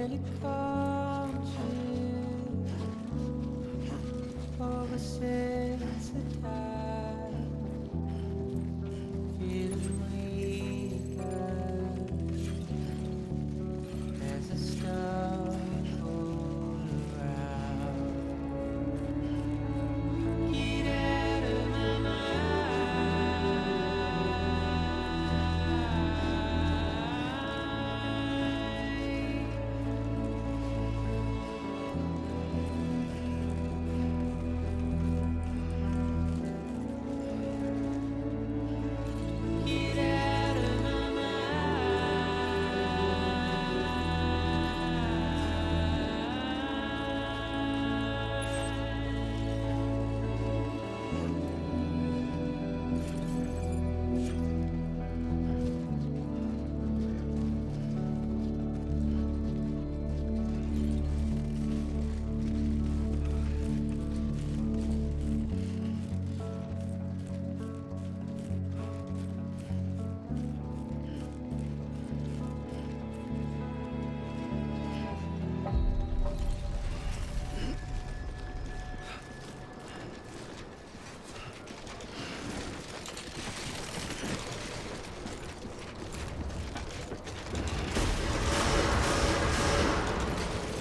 nearly conscious, oversensitized, feeling weaker as I stumble around. Get out of my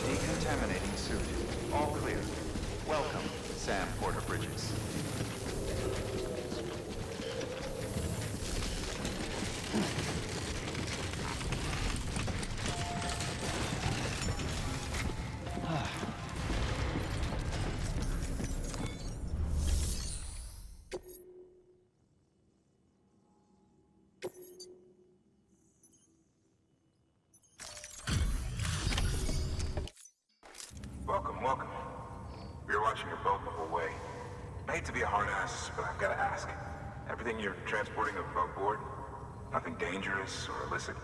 Decontaminating suit. All clear. Welcome, Sam Porter Bridges. Welcome. We were watching your boat move away. I hate to be a hard ass, but I've got to ask. Everything you're transporting above board? Nothing dangerous or illicit?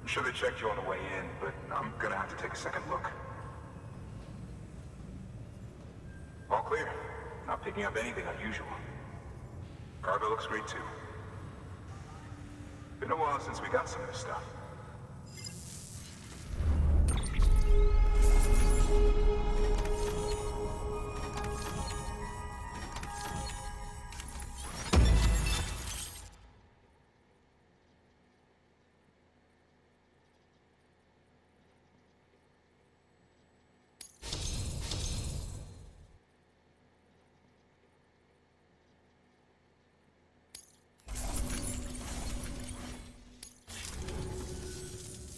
I'm sure they checked you on the way in, but I'm gonna have to take a second look. All clear. Not picking up anything unusual. Cargo looks great too. Been a while since we got some of this stuff.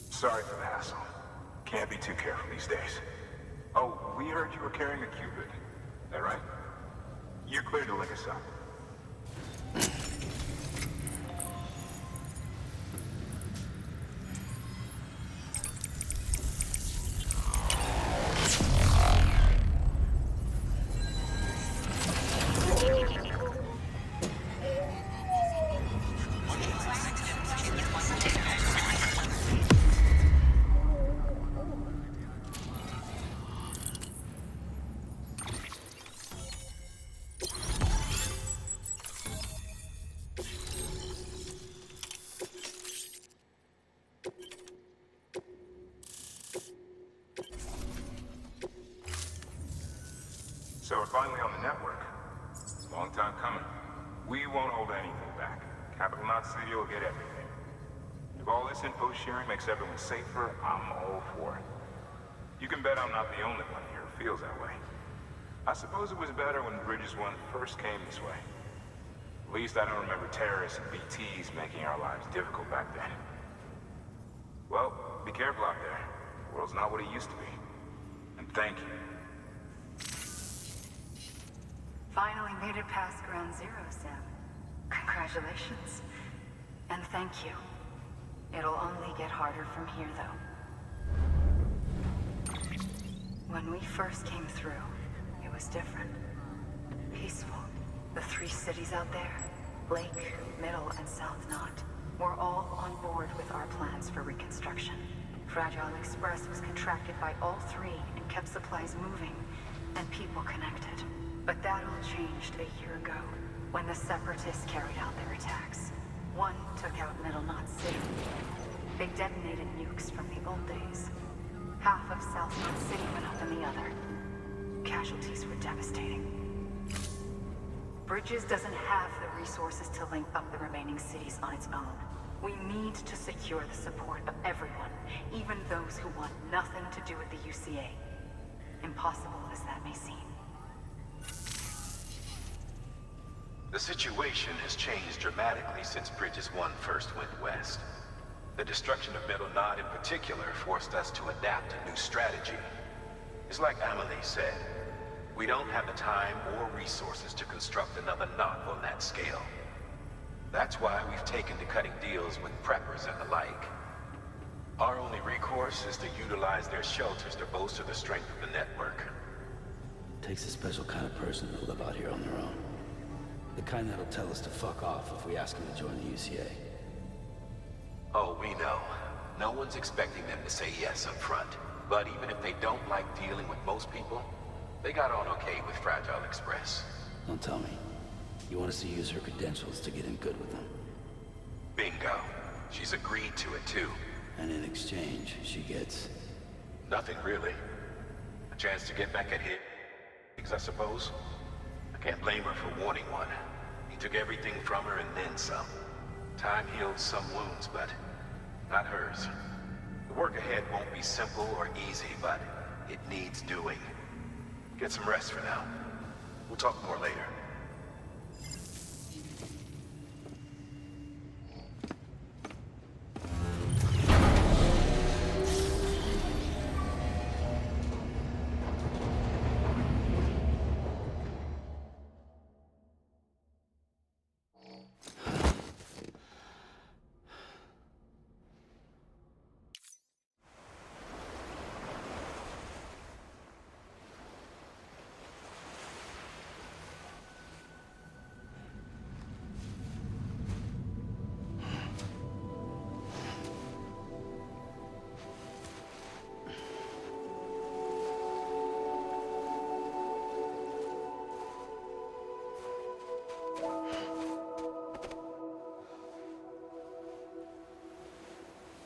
Sorry for the hassle. Can't be too careful these days. Oh, we heard you were carrying a Cupid. Is that right? You're cleared to link us up. So we're finally on the network. Long time coming. We won't hold anything back. Capital Knot City will get everything. If all this info sharing makes everyone safer, I'm all for it. You can bet I'm not the only one here who feels that way. I suppose it was better when Bridges 1 first came this way. At least I don't remember terrorists and BTs making our lives difficult back then. Well, be careful out there. The world's not what it used to be. And thank you. Finally made it past Ground Zero, Sam. Congratulations. And thank you. It'll only get harder from here, though. When we first came through, it was different. Peaceful. The 3 cities out there, Lake, Middle, and South Knot, were all on board with our plans for reconstruction. Fragile Express was contracted by all 3 and kept supplies moving and people connected. But that all changed a year ago, when the Separatists carried out their attacks. One took out Middle Knot City. They detonated nukes from the old days. Half of South Knot City went up in the other. Casualties were devastating. Bridges doesn't have the resources to link up the remaining cities on its own. We need to secure the support of everyone, even those who want nothing to do with the UCA. Impossible as that may seem. The situation has changed dramatically since Bridges 1 first went west. The destruction of Middle Knot in particular forced us to adapt a new strategy. It's like Amelie said, we don't have the time or resources to construct another knot on that scale. That's why we've taken to cutting deals with preppers and the like. Our only recourse is to utilize their shelters to bolster the strength of the network. Takes a special kind of person to live out here on their own. The kind that'll tell us to fuck off if we ask them to join the UCA. Oh, we know. No one's expecting them to say yes up front. But even if they don't like dealing with most people, they got on okay with Fragile Express. Don't tell me. You want us to use her credentials to get in good with them. Bingo. She's agreed to it too. And in exchange, she gets... Nothing really. A chance to get back at Higgs, I suppose. I can't blame her for wanting one. He took everything from her and then some. Time healed some wounds, but not hers. The work ahead won't be simple or easy, but it needs doing. Get some rest for now. We'll talk more later.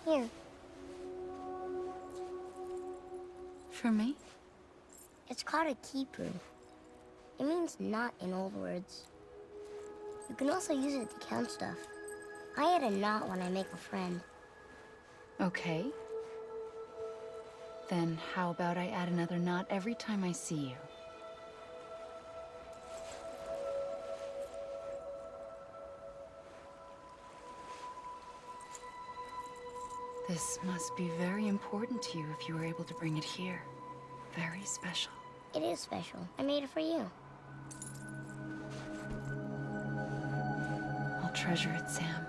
Here. For me? It's called a keeper. It means knot in old words. You can also use it to count stuff. I add a knot when I make a friend. Okay. Then how about I add another knot every time I see you? This must be very important to you if you were able to bring it here. Very special. It is special. I made it for you. I'll treasure it, Sam.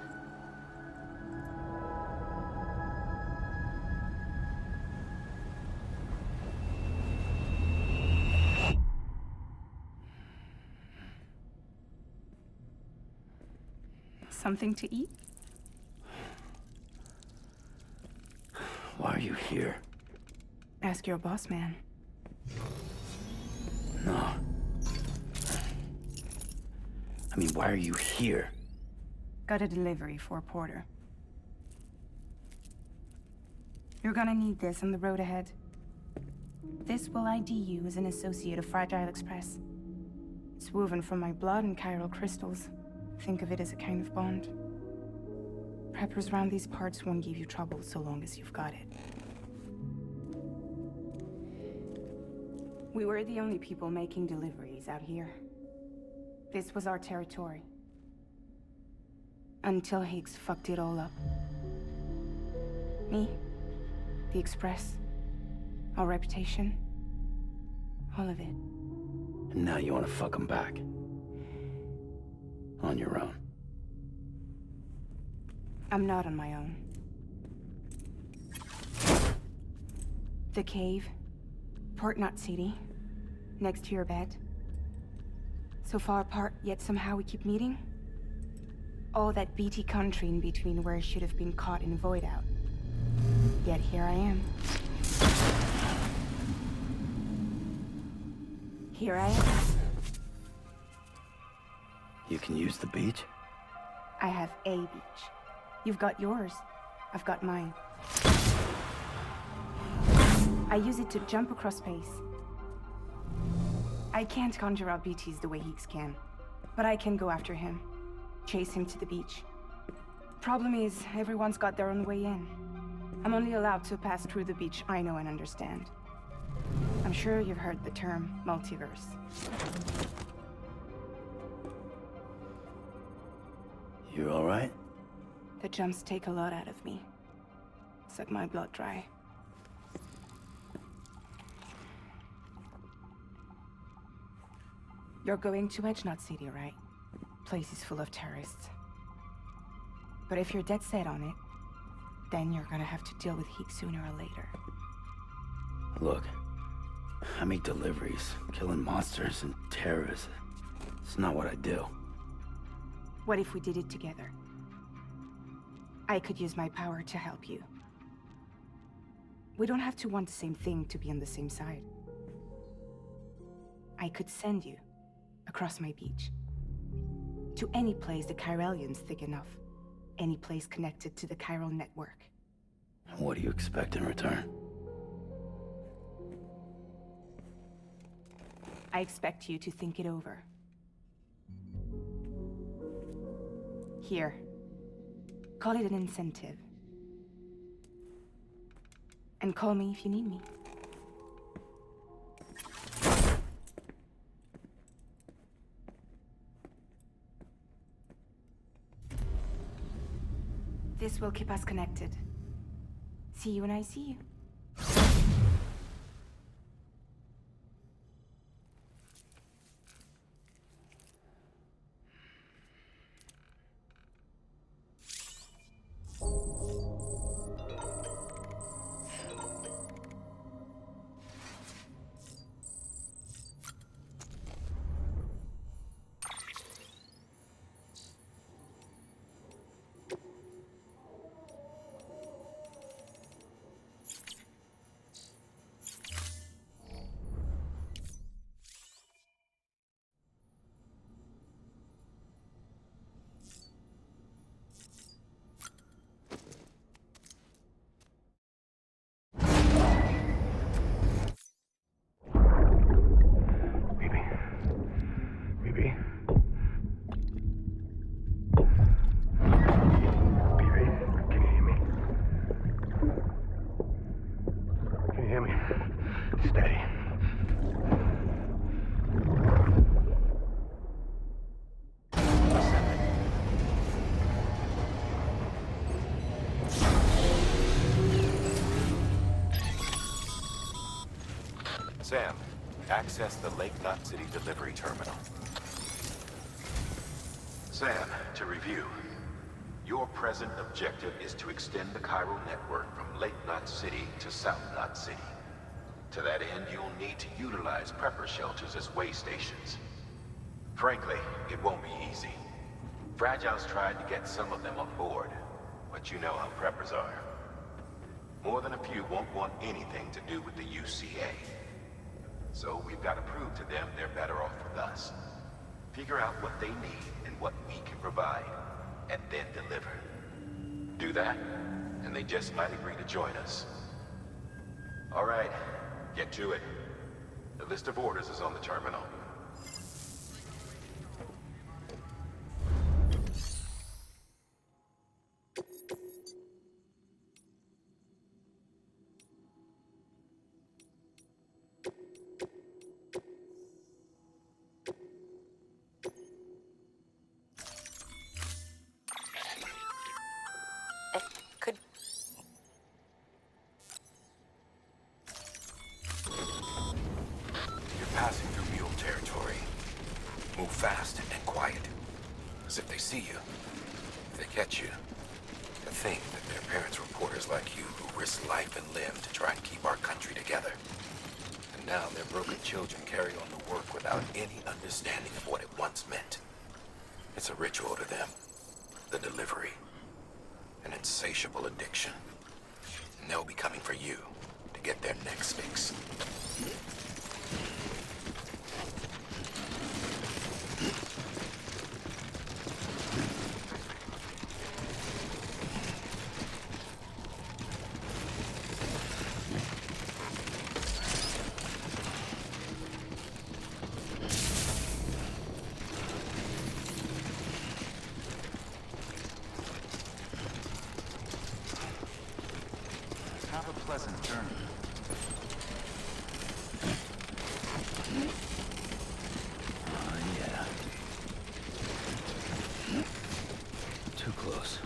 Something to eat? Why are you here? Ask your boss man. No. I mean, why are you here? Got a delivery for Porter. You're gonna need this on the road ahead. This will ID you as an associate of Fragile Express. It's woven from my blood and chiral crystals. Think of it as a kind of bond. Preppers around these parts won't give you trouble so long as you've got it. We were the only people making deliveries out here. This was our territory. Until Higgs fucked it all up. Me, the Express, our reputation, all of it. And now you want to fuck them back. On your own. I'm not on my own. The cave, Port Knot City, next to your bed. So far apart, yet somehow we keep meeting. All that BT country in between where I should have been caught in Void Out. Yet here I am. Here I am. You can use the beach? I have a beach. You've got yours. I've got mine. I use it to jump across space. I can't conjure up BTs the way Heeks can, but I can go after him, chase him to the beach. Problem is, everyone's got their own way in. I'm only allowed to pass through the beach I know and understand. I'm sure you've heard the term multiverse. You all right? The jumps take a lot out of me. Suck my blood dry. You're going to Edgenut City, right? Place is full of terrorists. But if you're dead set on it, then you're gonna have to deal with Heeks sooner or later. Look, I make deliveries, killing monsters and terrorists. It's not what I do. What if we did it together? I could use my power to help you. We don't have to want the same thing to be on the same side. I could send you across my beach. To any place the Chiralian's thick enough. Any place connected to the chiral network. What do you expect in return? I expect you to think it over. Here. Call it an incentive. And call me if you need me. This will keep us connected. See you when I see you. Sam, access the Lake Knot City delivery terminal. Sam, to review, your present objective is to extend the chiral network from Lake Knot City to South Knot City. To that end, you'll need to utilize prepper shelters as way stations. Frankly, it won't be easy. Fragile's tried to get some of them on board, but you know how preppers are. More than a few won't want anything to do with the UCA. So we've got to prove to them they're better off with us. Figure out what they need and what we can provide, and then deliver. Do that, and they just might agree to join us. All right, get to it. The list of orders is on the terminal. Passing through mule territory. Move fast and quiet. As if they see you. If they catch you, to think that they're parents reporters like you who risk life and limb to try and keep our country together. And now their broken children carry on the work without any understanding of what it once meant. It's a ritual to them. The delivery. An insatiable addiction. And they'll be coming for you to get their next fix. Have a pleasant journey. Oh, yeah. Too close.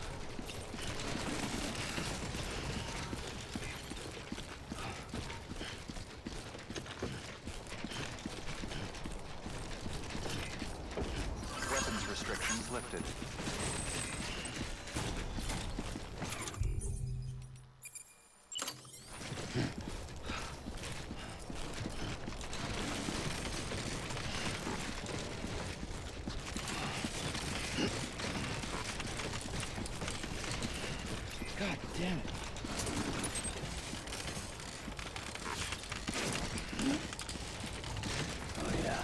Weapons restrictions lifted. God damn it. Oh, yeah.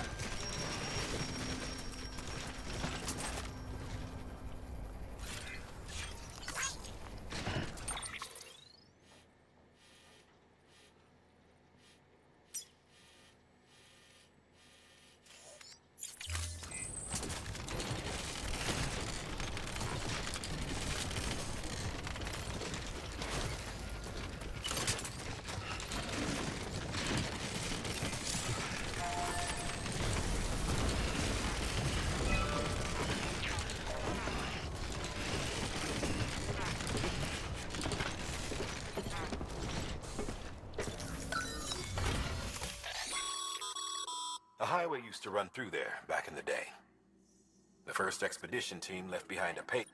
A highway used to run through there back in the day. The first expedition team left behind a paper.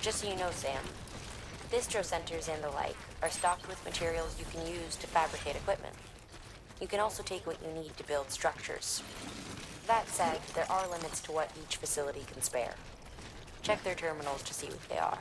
Just so you know, Sam, distro centers and the like are stocked with materials you can use to fabricate equipment. You can also take what you need to build structures. That said, there are limits to what each facility can spare. Check their terminals to see what they are.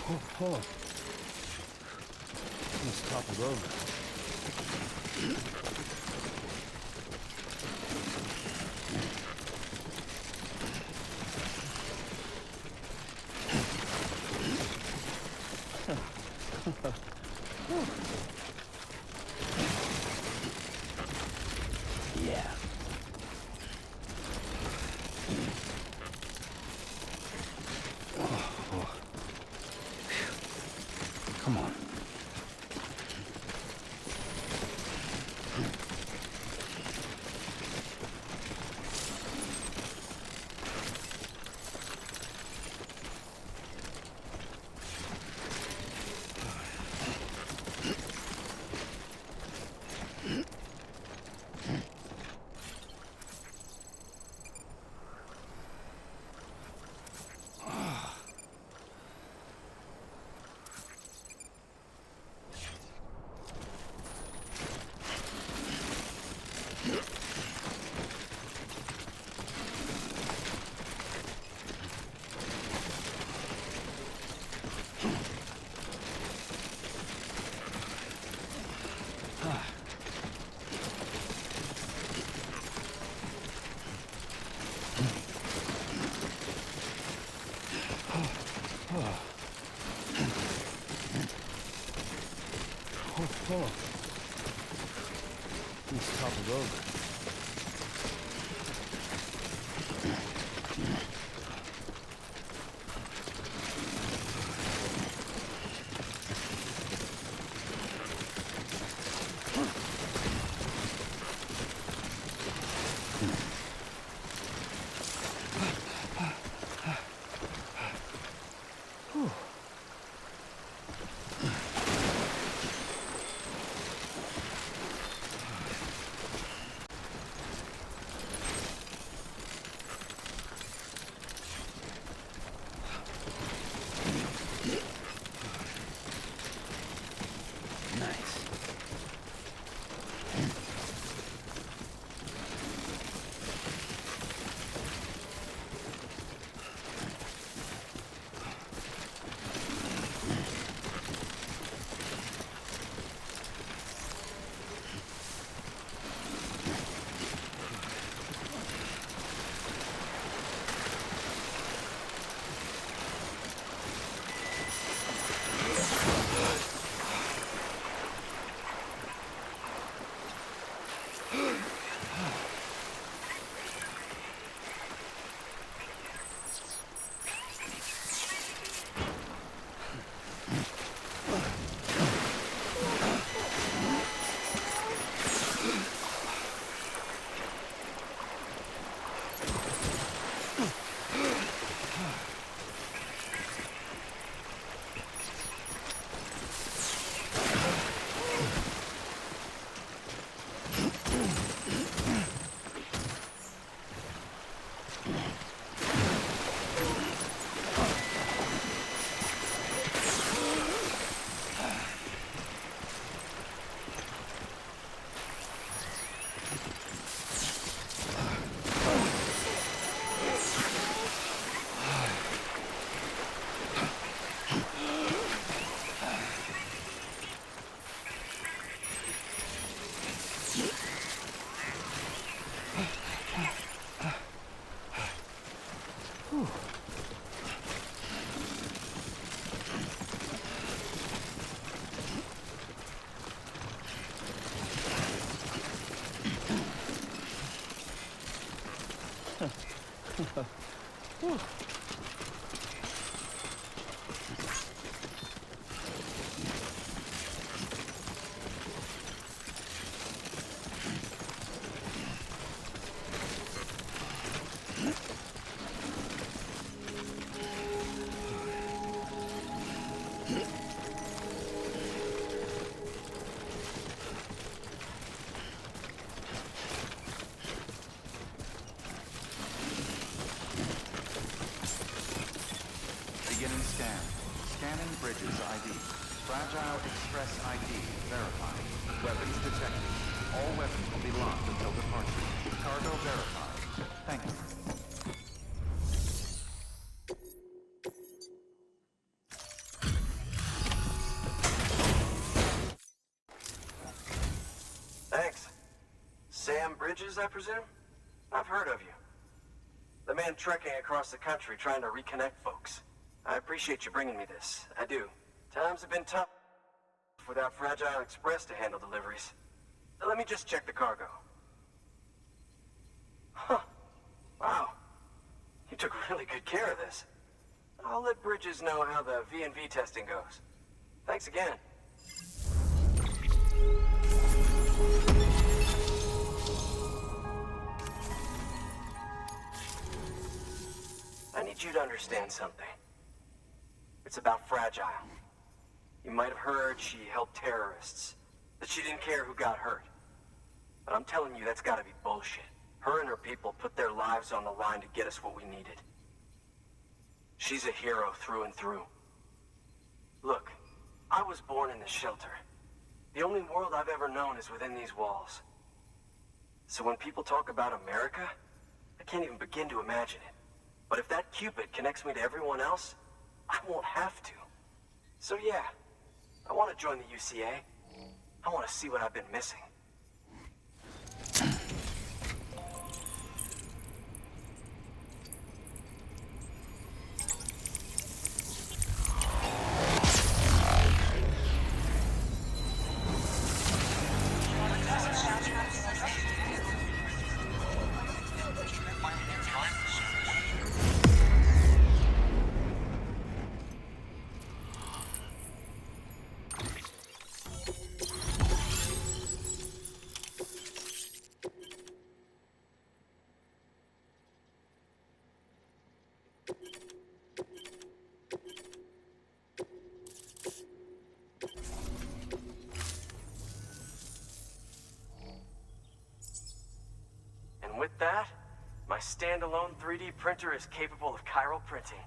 Oh. Almost toppled over. Yeah. Oh. Come on. Oh. He's toppled over. Nice. Beginning scan. Scanning bridges ID. Fragile Express ID verified. Weapons detected. All weapons will be locked until departure. Cargo verified. Thank you. Bridges, I presume? I've heard of you. The man trekking across the country trying to reconnect folks. I appreciate you bringing me this. I do. Times have been tough without Fragile Express to handle deliveries. Let me just check the cargo. Huh. Wow. You took really good care of this. I'll let Bridges know how the V&V testing goes. Thanks again. I need you to understand something. It's about Fragile. You might have heard she helped terrorists, that she didn't care who got hurt. But I'm telling you, that's gotta be bullshit. Her and her people put their lives on the line to get us what we needed. She's a hero through and through. Look, I was born in the shelter. The only world I've ever known is within these walls. So when people talk about America, I can't even begin to imagine it. But if that Cupid connects me to everyone else, I won't have to. So yeah, I want to join the UCA. I want to see what I've been missing. And with that, my standalone 3D printer is capable of chiral printing.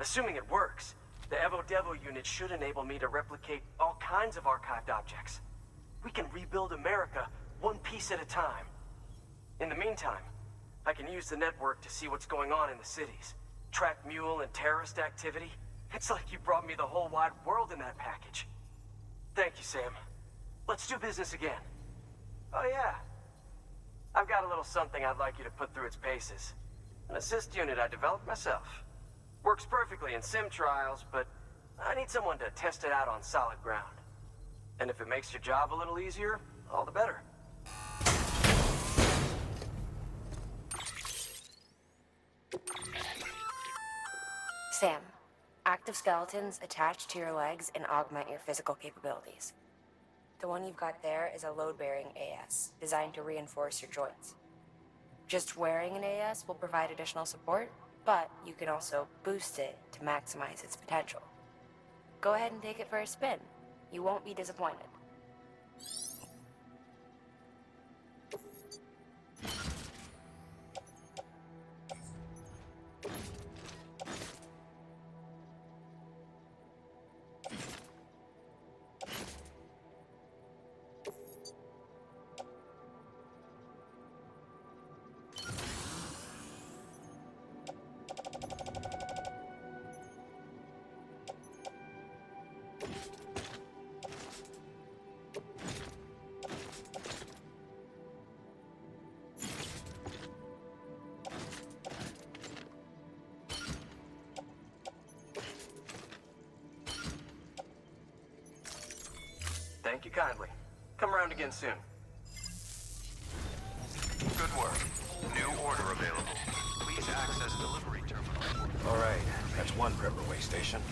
Assuming it works, the Evo Devo unit should enable me to replicate all kinds of archived objects. We can rebuild America one piece at a time. In the meantime, I can use the network to see what's going on in the cities, track mule and terrorist activity. It's like you brought me the whole wide world in that package. Thank you, Sam. Let's do business again. Oh yeah. I've got a little something I'd like you to put through its paces. An assist unit I developed myself. Works perfectly in sim trials, but I need someone to test it out on solid ground. And if it makes your job a little easier, all the better. Sam, active skeletons attach to your legs and augment your physical capabilities. The one you've got there is a load-bearing AS, designed to reinforce your joints. Just wearing an AS will provide additional support, but you can also boost it to maximize its potential. Go ahead and take it for a spin. You won't be disappointed. Thank you kindly. Come around again soon. Good work. New order available. Please access delivery terminal. All right, that's one prepper way station.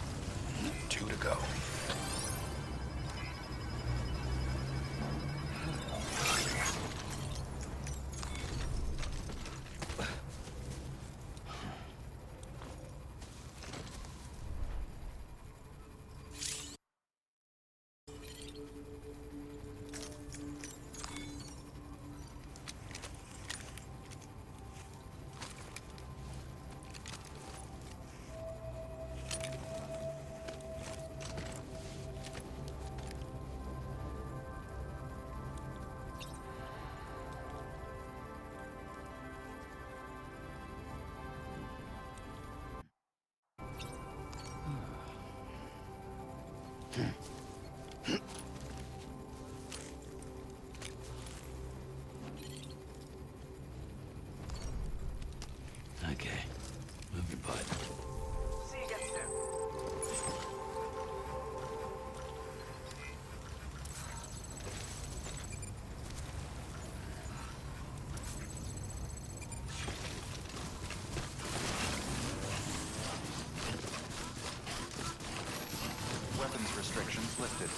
2 to go. weapons restrictions lifted.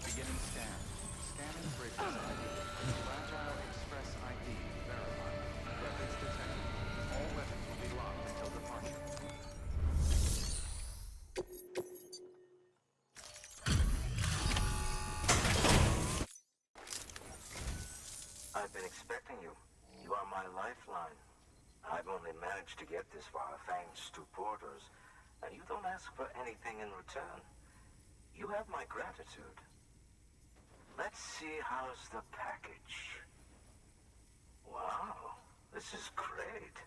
Beginning scan. Scanning bridges ID. Fragile Express ID verified. Weapons detected. All weapons will be locked until departure. I've been expecting you. You are my lifeline. I've only managed to get this far thanks to porters, and you don't ask for anything in return. You have my gratitude. Let's see how's the package. Wow, this is great.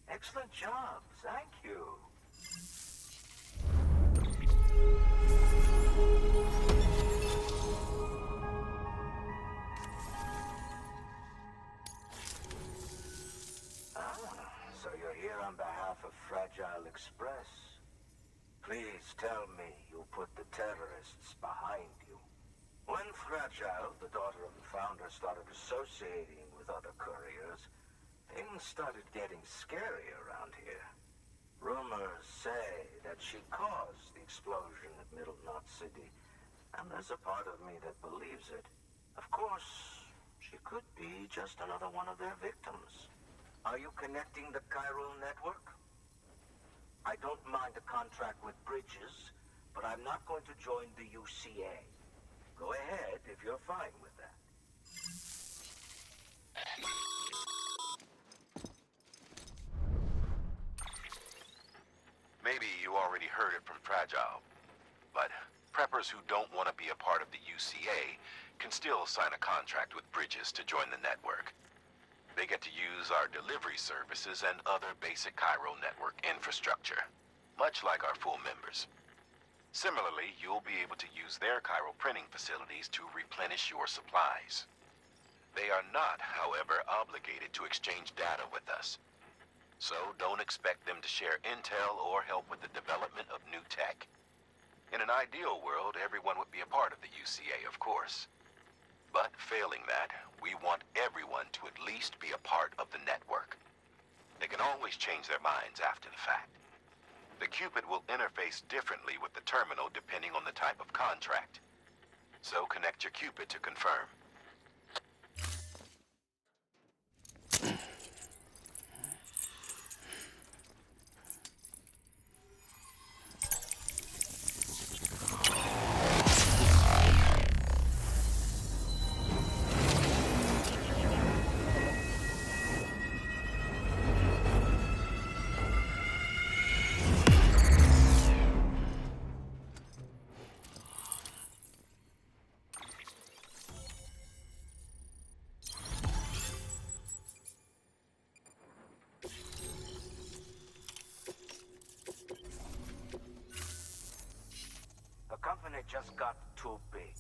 Excellent job, thank you. So you're here on behalf of Fragile Express. Please tell me you put the terrorists behind you. When Fragile, the daughter of the founder, started associating with other couriers, things started getting scary around here. Rumors say that she caused the explosion at Middle Knot City, and there's a part of me that believes it. Of course, she could be just another one of their victims. Are you connecting the chiral network? I don't mind a contract with Bridges, but I'm not going to join the UCA. Go ahead if you're fine with that. Maybe you already heard it from Fragile, but preppers who don't want to be a part of the UCA can still sign a contract with Bridges to join the network. They get to use our delivery services and other basic chiral network infrastructure, much like our full members. Similarly, you'll be able to use their chiral printing facilities to replenish your supplies. They are not, however, obligated to exchange data with us. So don't expect them to share intel or help with the development of new tech. In an ideal world, everyone would be a part of the UCA, of course. But failing that, we want everyone to at least be a part of the network. They can always change their minds after the fact. The Cupid will interface differently with the terminal depending on the type of contract. So connect your Cupid to confirm. The company just got too big.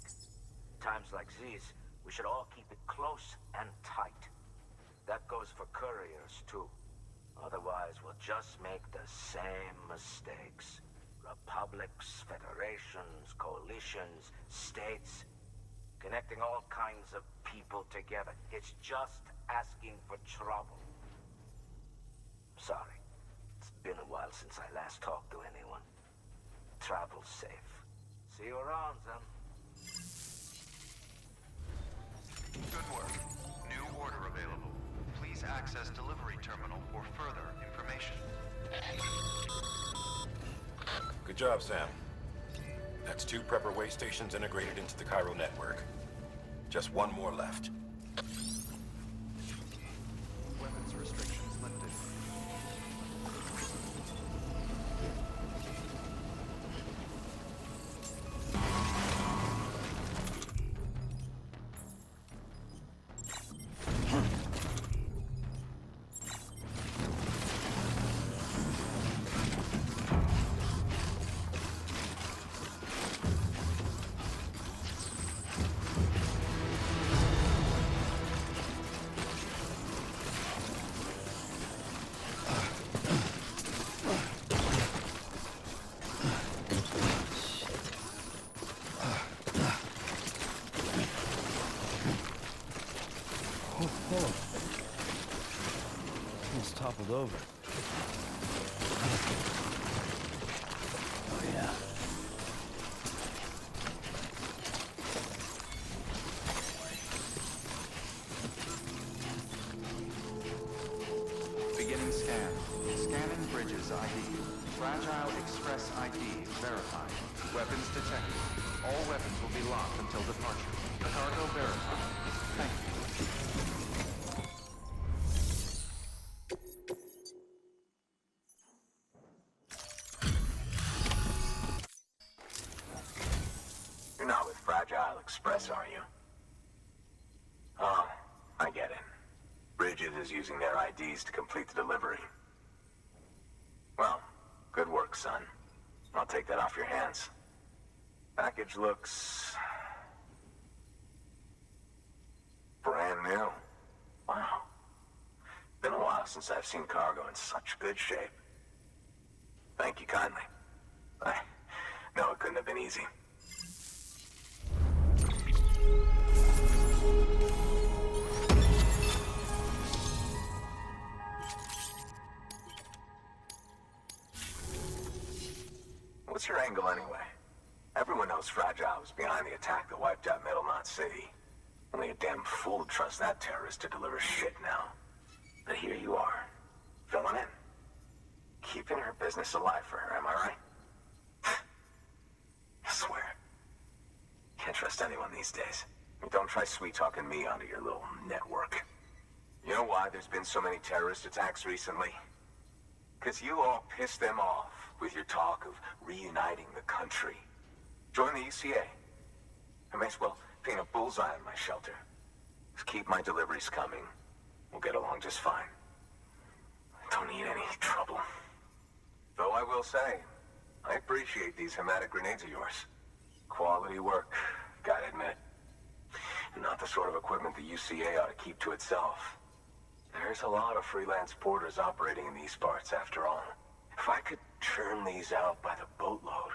Times like these, we should all keep it close and tight. That goes for couriers, too. Otherwise, we'll just make the same mistakes. Republics, federations, coalitions, states, connecting all kinds of people together. It's just asking for trouble. Sorry. It's been a while since I last talked to anyone. Travel safe. See you around, then. Good work. New order available. Please access delivery terminal for further information. Good job, Sam. That's 2 prepper way stations integrated into the Cairo network. Just 1 more left. Weapons restrictions lifted. Almost toppled over. Oh, yeah. Beginning scan. Scanning bridges ID. Fragile Express ID verified. Weapons detected. All weapons will be locked until departure. Cargo verified. Thank you. You're not with Fragile Express, are you? Oh, I get it. Bridges is using their IDs to complete the delivery. Well, good work, son. I'll take that off your hands. Package looks... brand new. Wow. Been a while since I've seen cargo in such good shape. Thank you kindly. I know it couldn't have been easy. What's your angle anyway? Everyone knows Fragile was behind the attack that wiped out Middle Knot City. Only a damn fool would trust that terrorist to deliver shit now. But here you are, filling in. Keeping her business alive for her, am I right? I swear. Can't trust anyone these days. Don't try sweet-talking me onto your little network. You know why there's been so many terrorist attacks recently? Because you all pissed them off with your talk of reuniting the country. Join the UCA. I may as well paint a bullseye on my shelter. Just keep my deliveries coming. We'll get along just fine. I don't need any trouble. Though I will say, I appreciate these hematic grenades of yours. Quality work, gotta admit. Not the sort of equipment the UCA ought to keep to itself. There's a lot of freelance porters operating in these parts, after all. If I could churn these out by the boatload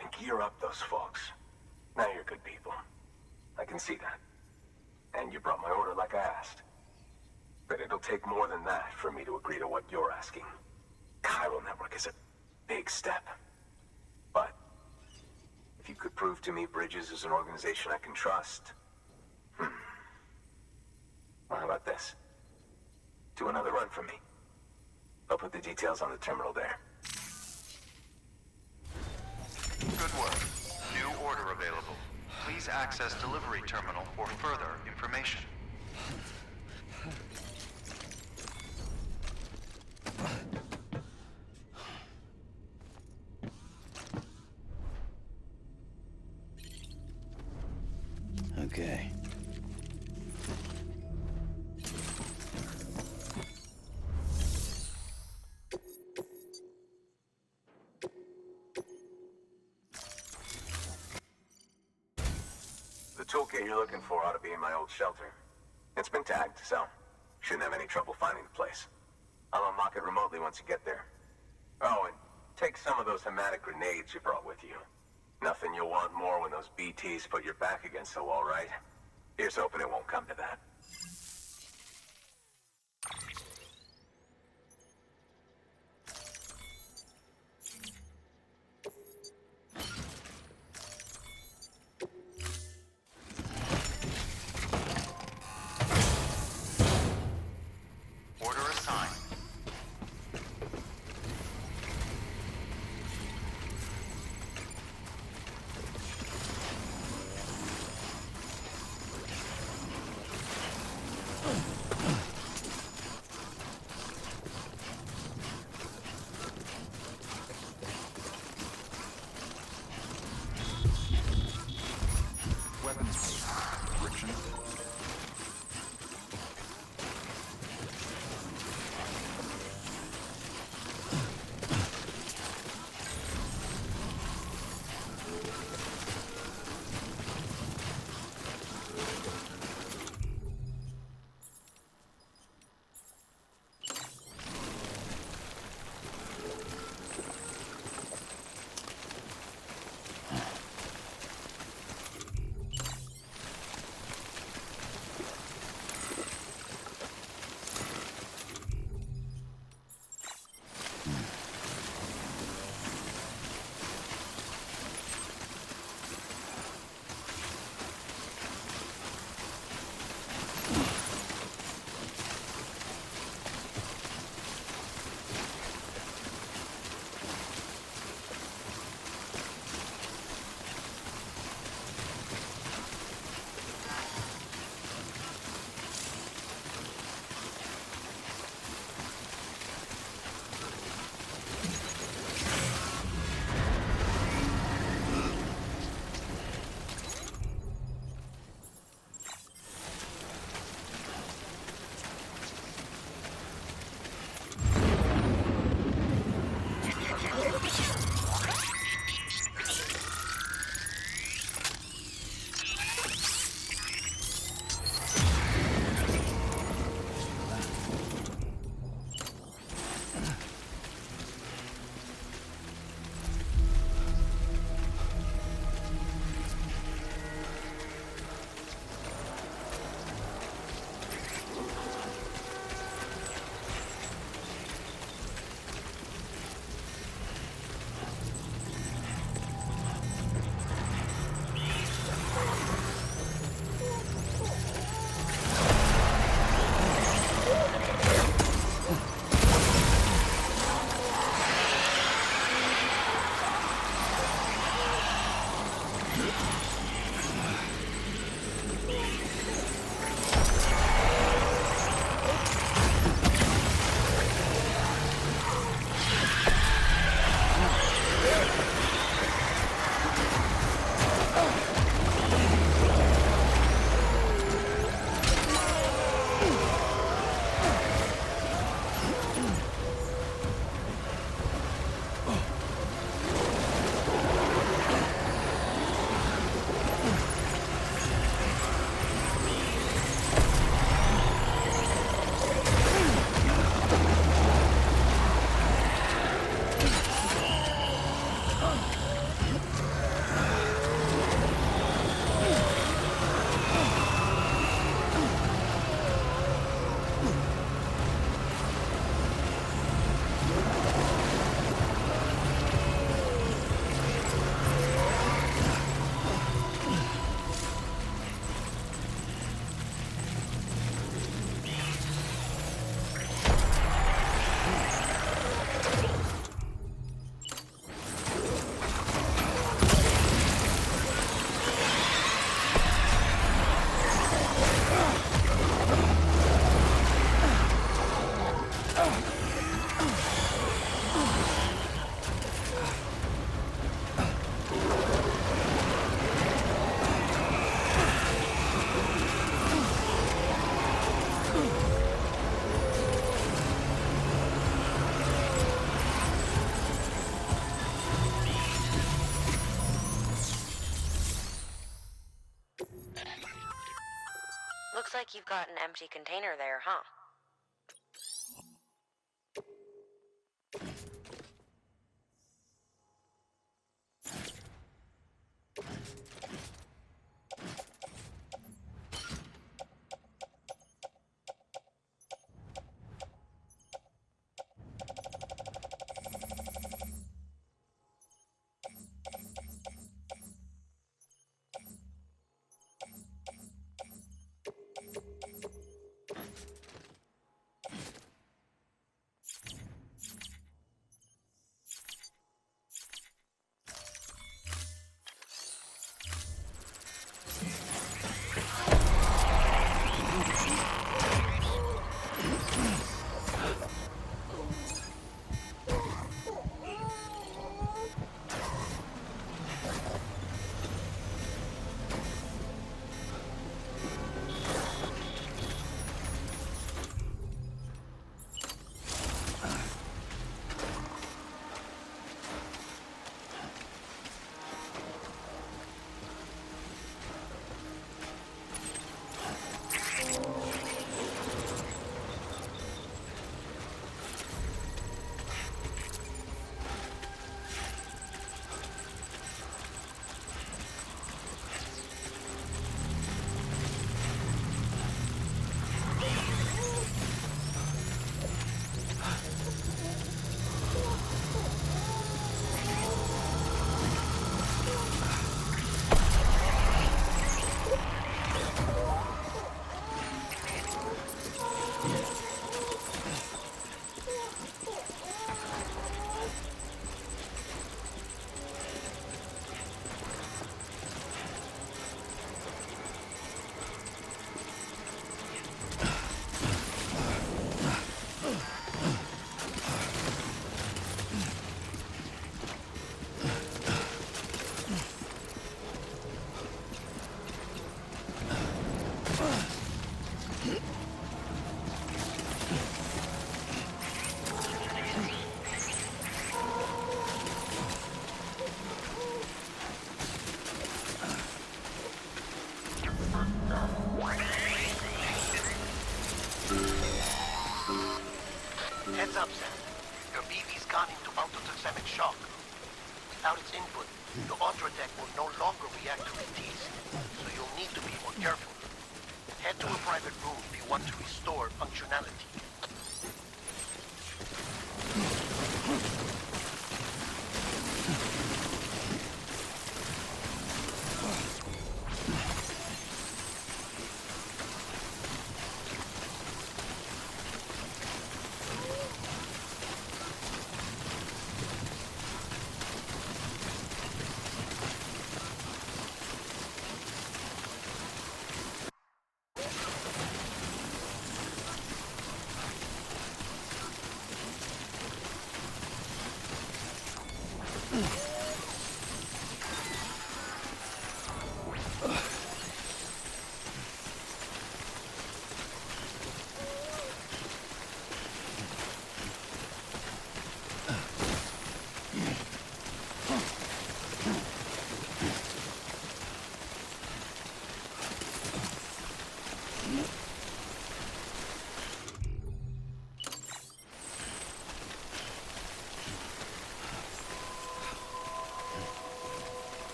and gear up those folks. Now you're good people. I can see that. And you brought my order like I asked. But it'll take more than that for me to agree to what you're asking. Chiral Network is a big step. But if you could prove to me Bridges is an organization I can trust... Well, how about this? Do another run for me. I'll put the details on the terminal there. Good work. New order available. Please access delivery terminal for further information. Okay. The toolkit you're looking for ought to be in my old shelter. It's been tagged, so shouldn't have any trouble finding the place. I'll unlock it remotely once you get there. Oh, and take some of those hematic grenades you brought with you. Nothing you'll want more when those BTs put your back against the wall, right? Here's hoping it won't come to that. Order assigned. like you've got an empty container there, huh? Heads up, Sam. Your BB's gone into autotoxemic shock. Without its input, the Ultra Deck will no longer react to ETs, so you'll need to be more careful. Head to a private room if you want to restore functionality.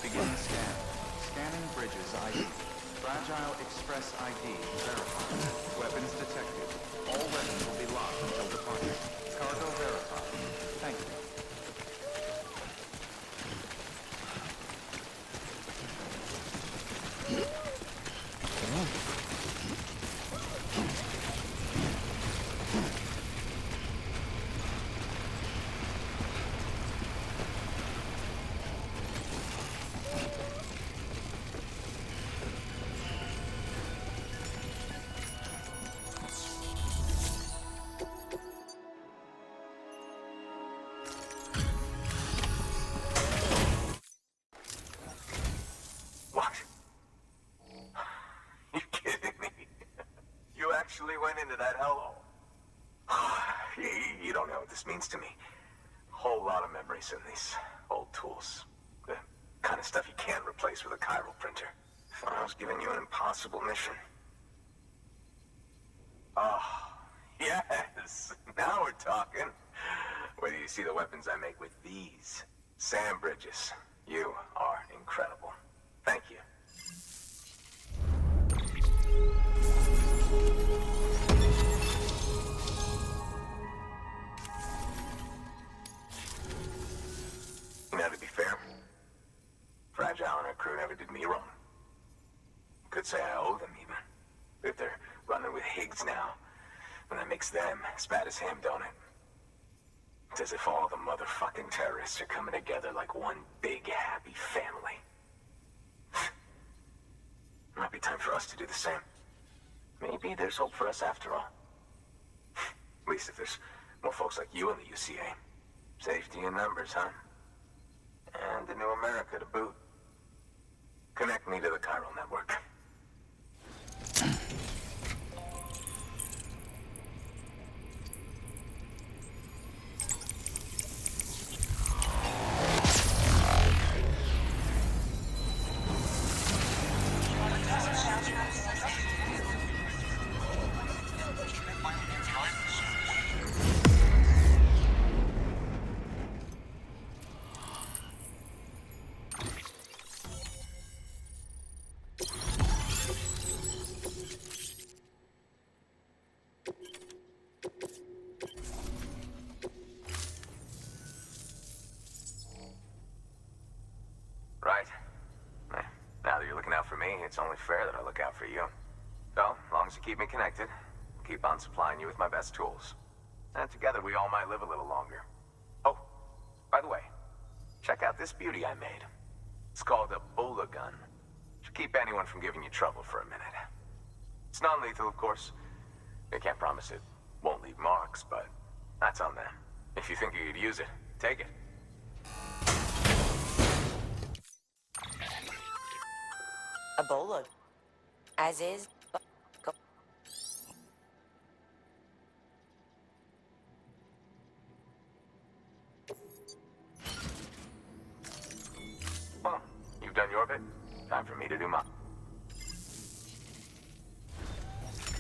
Beginning scan. Scanning bridges ID. Fragile Express ID verified. Weapons detected. All weapons will be locked until departure. Cargo verified. Thank you. What? You kidding me? You actually went into that hellhole? You don't know what this means to me. Whole lot of memories in these old tools. The kind of stuff you can't replace with a chiral printer. Thought I was giving you an impossible mission. Oh, yes. Now we're talking. Wait till you see the weapons I make with these. Sam Bridges, you are incredible. Thank you. Now, to be fair, Fragile and her crew never did me wrong. Could say I owe them, even. If they're running with Higgs now, then that makes them as bad as him, don't it? It's as if all the motherfucking terrorists are coming together like one big, happy family. Might be time for us to do the same. Maybe there's hope for us after all. At least if there's more folks like you in the UCA. Safety in numbers, huh? And a new America to boot. Connect me to the chiral network. Right. Now that you're looking out for me, it's only fair that I look out for you. So, as long as you keep me connected, I'll keep on supplying you with my best tools. And together we all might live a little longer. Oh, by the way, check out this beauty I made. It's called a Bola gun. Should keep anyone from giving you trouble for a minute. It's non-lethal, of course. They can't promise it won't leave marks, but that's on them. If you think you could use it, take it. Ebola. As is. Go. Well, you've done your bit. Time for me to do mine.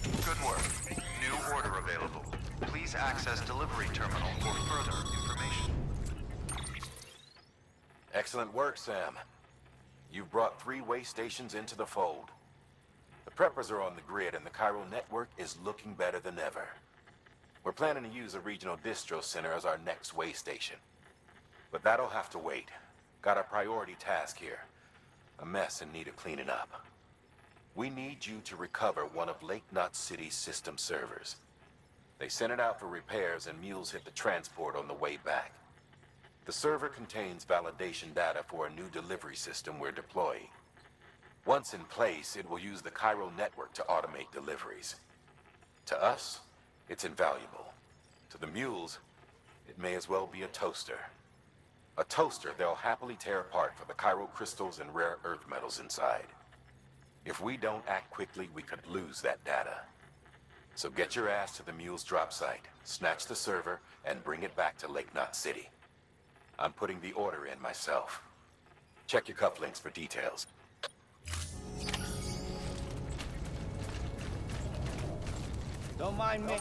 Good work. New order available. Please access delivery terminal for further information. Excellent work, Sam. You've brought 3 way stations into the fold. The preppers are on the grid and the chiral network is looking better than ever. We're planning to use a regional distro center as our next way station. But that'll have to wait. Got a priority task here. A mess in need of cleaning up. We need you to recover one of Lake Knot City's system servers. They sent it out for repairs and mules hit the transport on the way back. The server contains validation data for a new delivery system we're deploying. Once in place, it will use the chiral network to automate deliveries. To us, it's invaluable. To the mules, it may as well be a toaster. A toaster they'll happily tear apart for the chiral crystals and rare earth metals inside. If we don't act quickly, we could lose that data. So get your ass to the mule's drop site, snatch the server, and bring it back to Lake Knot City. I'm putting the order in myself. Check your cufflinks for details. Don't mind me.